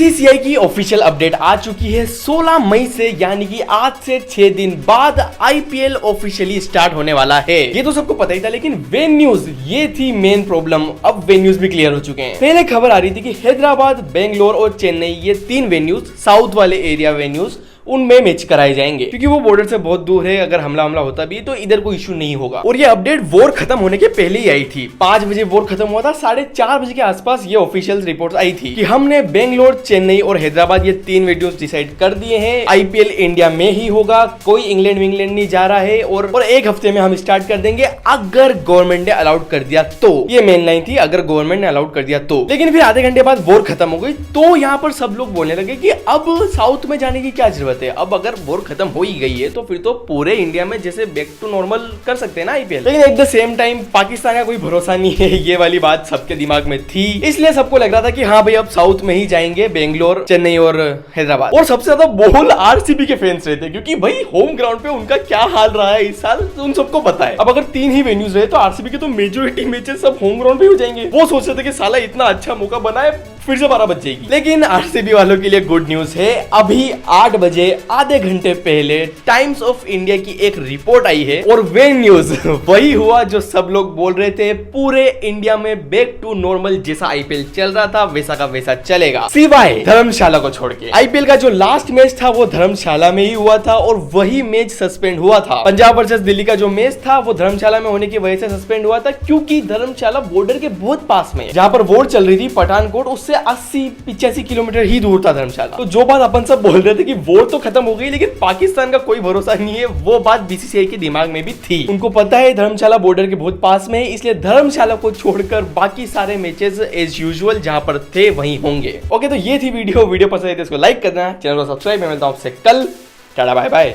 BCCI की official update आ चुकी है 16 मई से, यानी कि आज से 6 दिन बाद आईपीएल ऑफिशियली स्टार्ट होने वाला है। ये तो सबको पता ही था, लेकिन वेन्यूज ये थी मेन प्रॉब्लम। अब वेन्यूज भी क्लियर हो चुके हैं। पहले खबर आ रही थी कि हैदराबाद, बेंगलोर और चेन्नई, ये 3 वेन्यूज, साउथ वाले एरिया वेन्यूज, उनमें मैच कराए जाएंगे, क्योंकि वो बॉर्डर से बहुत दूर है। अगर हमला होता भी तो इधर कोई इशू नहीं होगा। और ये अपडेट वॉर खत्म होने के पहले ही आई थी। 5 बजे वॉर खत्म हुआ था, 4:30 बजे के आसपास ये ऑफिशियल रिपोर्ट आई थी कि हमने बेंगलोर, चेन्नई और हैदराबाद, ये 3 वेन्यूज डिसाइड कर दिए हैं। आईपीएल इंडिया में ही होगा, कोई इंग्लैंड विंग्लैंड नहीं जा रहा है। और 1 हफ्ते में हम स्टार्ट कर देंगे, अगर गवर्नमेंट ने अलाउड कर दिया तो। ये मेन लाइन थी, अगर गवर्नमेंट ने अलाउड कर दिया तो। लेकिन फिर आधे घंटे बाद वॉर खत्म हो गई, तो यहाँ पर सब लोग बोलने लगे कि अब साउथ में जाने की क्या जरूरत है। अब अगर वॉर खत्म हो ही गई है तो फिर तो पूरे इंडिया में जैसे बैक टू नॉर्मल कर सकते हैं ना आईपीएल। लेकिन at the same time Pakistan का कोई भरोसा नहीं है, ये वाली बात सबके दिमाग में थी। इसलिए सबको लग रहा था कि हाँ भाई अब साउथ में ही जाएंगे, बेंगलोर, चेन्नई और हैदराबाद। और सबसे ज्यादा बोल आरसीबी के फैंस रहते, क्योंकि भाई होम ग्राउंड पे उनका क्या हाल रहा है इस साल उन सबको पता है। अब अगर 3 ही वेन्यूज रहे तो आरसीबी के तो मेजोरिटी मैचेस सब होम ग्राउंड पे हो जाएंगे। वो सोच रहे थे कि साला इतना अच्छा मौका बनाए, फिर से 12 बज जाएगी। लेकिन आरसीबी वालों के लिए गुड न्यूज है। अभी 8 बजे आधे घंटे पहले टाइम्स ऑफ इंडिया की एक रिपोर्ट आई है, और वे न्यूज वही हुआ जो सब लोग बोल रहे थे। पूरे इंडिया में बैक टू नॉर्मल जैसा आईपीएल चल रहा था वैसा का वैसा चलेगा, सिवाय धर्मशाला को छोड़ के। आईपीएल का जो लास्ट मैच था वो धर्मशाला में ही हुआ था, और वही मैच सस्पेंड हुआ था। पंजाब वर्सेस दिल्ली का जो मैच था वो धर्मशाला में होने की वजह से सस्पेंड हुआ था, क्योंकि धर्मशाला बॉर्डर के बहुत पास में, जहां पर वॉर चल रही थी पठानकोट, उससे 80-85 किलोमीटर ही दूर था धर्मशाला। तो जो बात अपन सब बोल रहे थे कि वॉर तो खत्म हो गई लेकिन पाकिस्तान का कोई भरोसा नहीं है, वो बात बीसीसीआई के दिमाग में भी थी। उनको पता है धर्मशाला बॉर्डर के बहुत पास में है, इसलिए धर्मशाला को छोड़कर बाकी सारे मैचेस एज यूजुअल जहां पर थे वहीं होंगे। ओके, तो ये थी वीडियो पसंद आई तो इसको लाइक करना, चैनल को सब्सक्राइब। मैं मिलता हूं आपसे कल। Tata bye bye.